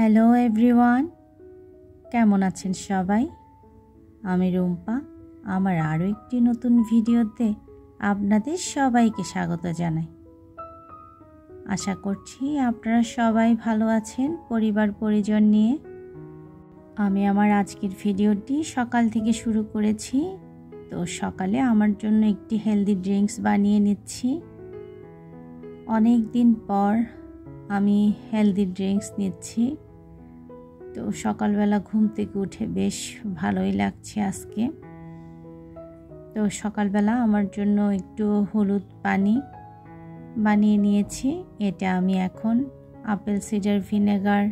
Hello everyone, কেমন আছেন সবাই? আমি রুম্পা। আমার আরও একটি নতুন ভিডিওতে আপনাদের সবাইকে স্বাগত জানাই। আশা করছি আপনারা সবাই ভালো আছেন পরিবার পরিজন নিয়ে। আমি আমার আজকের ভিডিওটি সকাল থেকে শুরু করেছি। তো সকালে আমার জন্য একটি হেলদি ড্রিঙ্কস বানিয়ে নিচ্ছি। অনেক দিন পর আমি হেলদি ড্রিঙ্কস নিচ্ছি। তো সকালবেলা ঘুম থেকে উঠে বেশ ভালোই লাগছে আজকে। তো সকালবেলা আমার জন্য একটু হলুদ পানি বানিয়ে নিয়েছি। এটা আমি এখন আপেল সিডার ভিনেগার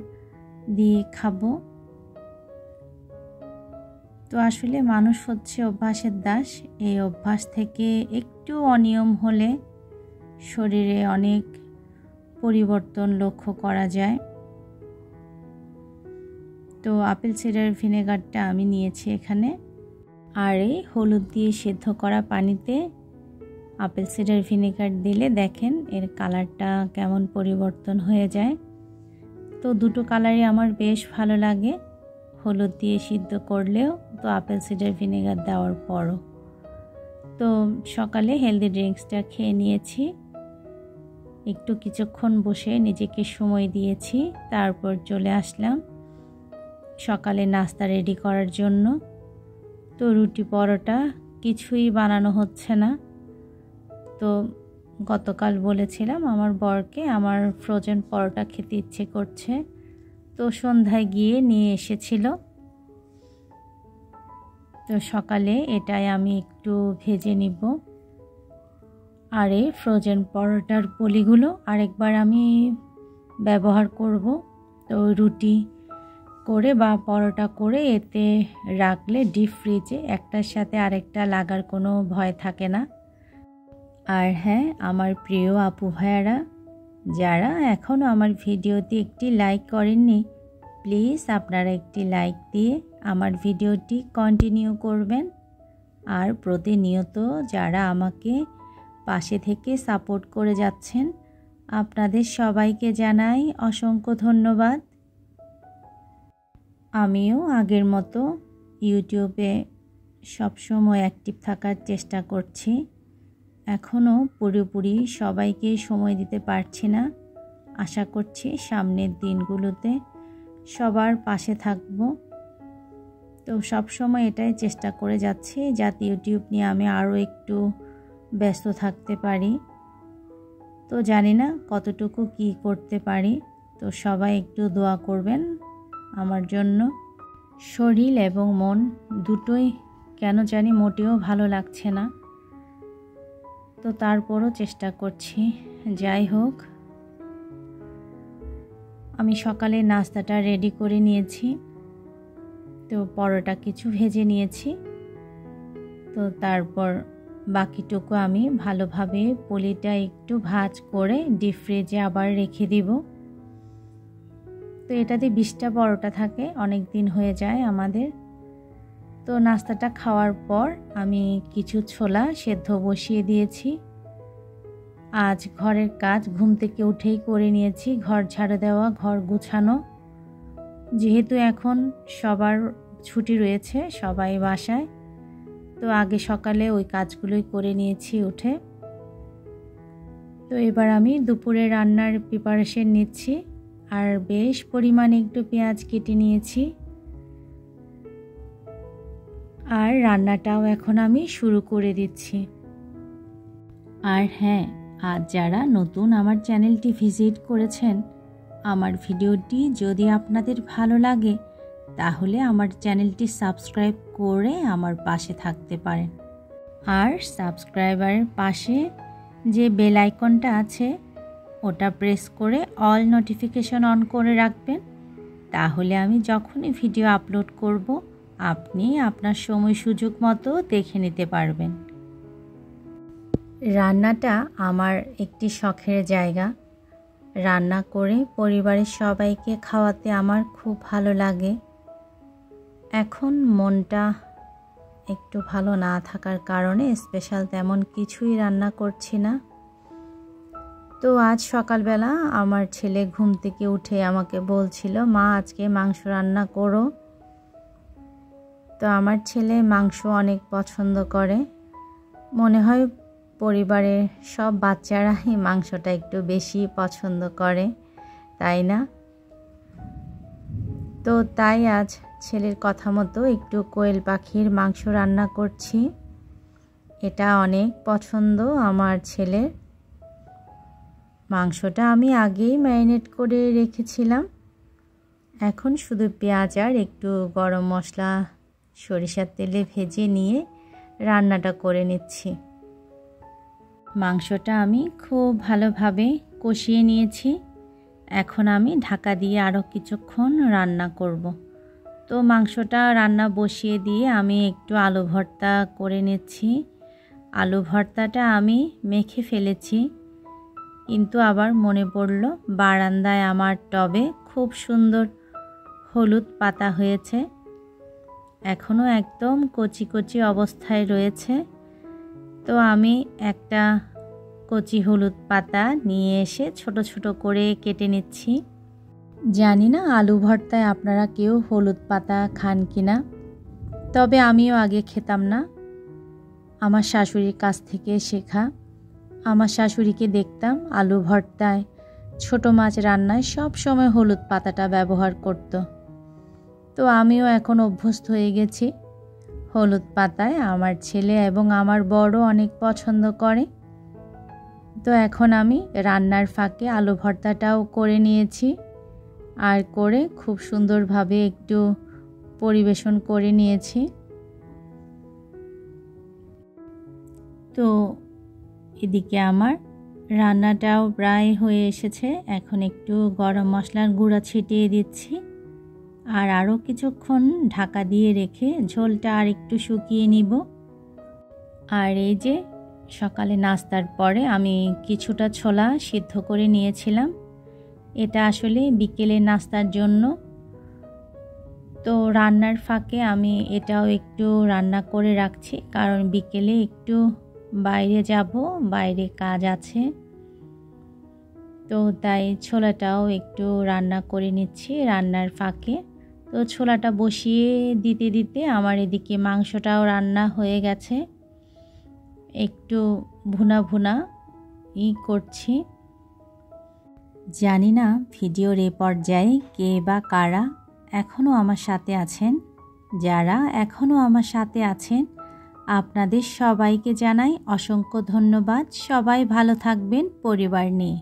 দিয়ে খাবো। তো আসলে মানুষ হচ্ছে অভ্যাসের দাস। এই অভ্যাস থেকে একটু অনিয়ম হলে শরীরে অনেক পরিবর্তন লক্ষ্য করা যায়। তো আপেল সিডার ভিনেগারটা আমি নিয়েছি এখানে, আর এই হলুদ দিয়ে সেদ্ধ করা পানিতে আপেল সিডার ভিনেগার দিলে দেখেন এর কালারটা কেমন পরিবর্তন হয়ে যায়। তো দুটো কালারই আমার বেশ ভালো লাগে, হলুদ দিয়ে সিদ্ধ করলেও তো আপেল সিডার ভিনেগার দেওয়ার পরও। তো সকালে হেলদি ড্রিঙ্কসটা খেয়ে নিয়েছি, একটু কিছুক্ষণ বসে নিজেকে সময় দিয়েছি, তারপর চলে আসলাম সকালে নাস্তা রেডি করার জন্য। তো রুটি পরোটা কিছুই বানানো হচ্ছে না। তো গতকাল বলেছিলাম আমার বরকে আমার ফ্রোজেন পরোটা খেতে ইচ্ছে করছে, তো সন্ধ্যায় গিয়ে নিয়ে এসেছিল। তো সকালে এটাই আমি একটু ভেজে নিব। আর এই ফ্রোজেন পরোটার পলিগুলো আরেকবার আমি ব্যবহার করব। তো রুটি করে বা পরোটা করে এতে রাখলে ডিপ ফ্রিজে একটার সাথে আরেকটা লাগার কোনো ভয় থাকে না। আর হ্যাঁ, আমার প্রিয় আপু ভাইয়ারা যারা এখনও আমার ভিডিওতে একটি লাইক করেননি, প্লিজ আপনারা একটি লাইক দিয়ে আমার ভিডিওটি কন্টিনিউ করবেন। আর প্রতিনিয়ত যারা আমাকে পাশে থেকে সাপোর্ট করে যাচ্ছেন, আপনাদের সবাইকে জানাই অসংখ্য ধন্যবাদ। আমিও আগের মতো ইউটিউবে সবসময় অ্যাক্টিভ থাকার চেষ্টা করছি। এখনও পুরোপুরি সবাইকে সময় দিতে পারছি না। আশা করছি সামনের দিনগুলোতে সবার পাশে থাকব। তো সবসময় এটাই চেষ্টা করে যাচ্ছি যাতে ইউটিউব নিয়ে আমি আরও একটু ব্যস্ত থাকতে পারি। তো জানি না কতটুকু কি করতে পারি। তো সবাই একটু দোয়া করবেন আমার জন্য। শরীর এবং মন দুটোই কেন জানি মোটেও ভালো লাগছে না। তো তারপরও চেষ্টা করছি। যাই হোক, আমি সকালে নাস্তাটা রেডি করে নিয়েছি। তো পরোটা কিছু ভেজে নিয়েছি। তো তারপর বাকিটুকু আমি ভালোভাবে পলিটা একটু ভাঁজ করে ডিপ ফ্রিজে আবার রেখে দিব। তো এটাতে 20টা পরোটা থাকে, অনেক দিন হয়ে যায় আমাদের। তো নাস্তাটা খাওয়ার পর আমি কিছু ছোলা সেদ্ধ বসিয়ে দিয়েছি। আজ ঘরের কাজ ঘুম থেকে উঠেই করে নিয়েছি, ঘর ঝাড়ু দেওয়া, ঘর গুছানো। যেহেতু এখন সবার ছুটি রয়েছে, সবাই বাসায়, তো আগে সকালে ওই কাজগুলোই করে নিয়েছি উঠে। তো এবার আমি দুপুরে রান্নার প্রিপারেশন নিচ্ছি। আর বেশ পরিমাণে একটু পেঁয়াজ কেটে নিয়েছি। আর রান্নাটাও এখন আমি শুরু করে দিচ্ছি। আর হ্যাঁ, আজ যারা নতুন আমার চ্যানেলটি ভিজিট করেছেন, আমার ভিডিওটি যদি আপনাদের ভালো লাগে তাহলে আমার চ্যানেলটি সাবস্ক্রাইব করে আমার পাশে থাকতে পারেন। আর সাবস্ক্রাইবারের পাশে যে বেল আইকনটা আছে ওটা প্রেস করে অল নোটিফিকেশন অন করে রাখবেন। তাহলে আমি যখনই ভিডিও আপলোড করব আপনি আপনার সময় সুযোগ মতো দেখে নিতে পারবেন। রান্নাটা আমার একটি শখের জায়গা। রান্না করে পরিবারের সবাইকে খাওয়াতে আমার খুব ভালো লাগে। এখন মনটা একটু ভালো না থাকার কারণে স্পেশাল তেমন কিছুই রান্না করছি না। তো আজ সকালবেলা আমার ছেলে ঘুম থেকে উঠে আমাকে বলছিল, মা আজকে মাংস রান্না করো। তো আমার ছেলে মাংস অনেক পছন্দ করে। মনে হয় পরিবারের সব বাচ্চারাই মাংসটা একটু বেশি পছন্দ করে, তাই না? তো তাই আজ ছেলের কথা মতো একটু কোয়েল পাখির মাংস রান্না করছি। এটা অনেক পছন্দ আমার ছেলের। মাংসটা আমি আগেই ম্যারিনেট করে রেখেছিলাম। এখন শুধু পেঁয়াজ আর একটু গরম মশলা সরিষার তেলে ভেজে নিয়ে রান্নাটা করে নিচ্ছি। মাংসটা আমি খুব ভালোভাবে কষিয়ে নিয়েছি। এখন আমি ঢাকা দিয়ে আরও কিছুক্ষণ রান্না করব। তো মাংসটা রান্না বসিয়ে দিয়ে আমি একটু আলু ভর্তা করে নিচ্ছি। আলু ভর্তাটা আমি মেখে ফেলেছি, কিন্তু আবার মনে পড়ল বারান্দায় আমার টবে খুব সুন্দর হলুদ পাতা হয়েছে, এখনও একদম কচি কচি অবস্থায় রয়েছে। তো আমি একটা কচি হলুদ পাতা নিয়ে এসে ছোট ছোট করে কেটে নিচ্ছি। জানি না আলু ভর্তায় আপনারা কেউ হলুদ পাতা খান কিনা, তবে আমিও আগে খেতাম না। আমার শাশুড়ির কাছ থেকে শেখা। আমার শাশুড়িকে দেখতাম আলু ভর্তায়, ছোট মাছ রান্নায় সব সময় হলুদ পাতাটা ব্যবহার করত। তো আমিও এখন অভ্যস্ত হয়ে গেছি হলুদ পাতায়। আমার ছেলে এবং আমার বড় অনেক পছন্দ করে। তো এখন আমি রান্নার ফাঁকে আলু ভর্তাটাও করে নিয়েছি, আর করে খুব সুন্দরভাবে একটু পরিবেশন করে নিয়েছি। তো এদিকে আমার রান্নাটাও প্রায় হয়ে এসেছে। এখন একটু গরম মশলার গুঁড়া ছিটিয়ে দিচ্ছি, আর আরও কিছুক্ষণ ঢাকা দিয়ে রেখে ঝোলটা আর একটু শুকিয়ে নিব। আর এই যে সকালে নাস্তার পরে আমি কিছুটা ছোলা সিদ্ধ করে নিয়েছিলাম। এটা আসলে বিকেলের নাস্তার জন্য। তো রান্নার ফাঁকে আমি এটাও একটু রান্না করে রাখছি, কারণ বিকেলে একটু বাইরে যাব, বাইরে কাজ আছে। তো তাই ছোলাটাও একটু রান্না করে নিচ্ছি রান্নার ফাঁকে। তো ছোলাটা বসিয়ে দিতে দিতে আমার এদিকে মাংসটাও রান্না হয়ে গেছে। একটু ভুনা ভুনা করছি। জানি না ভিডিওর এ পর্যায়ে কে বা কারা এখনও আমার সাথে আছেন। যারা এখনও আমার সাথে আছেন, আপনাদের সবাইকে জানাই অসংখ্য ধন্যবাদ। সবাই ভালো থাকবেন পরিবার নিয়ে।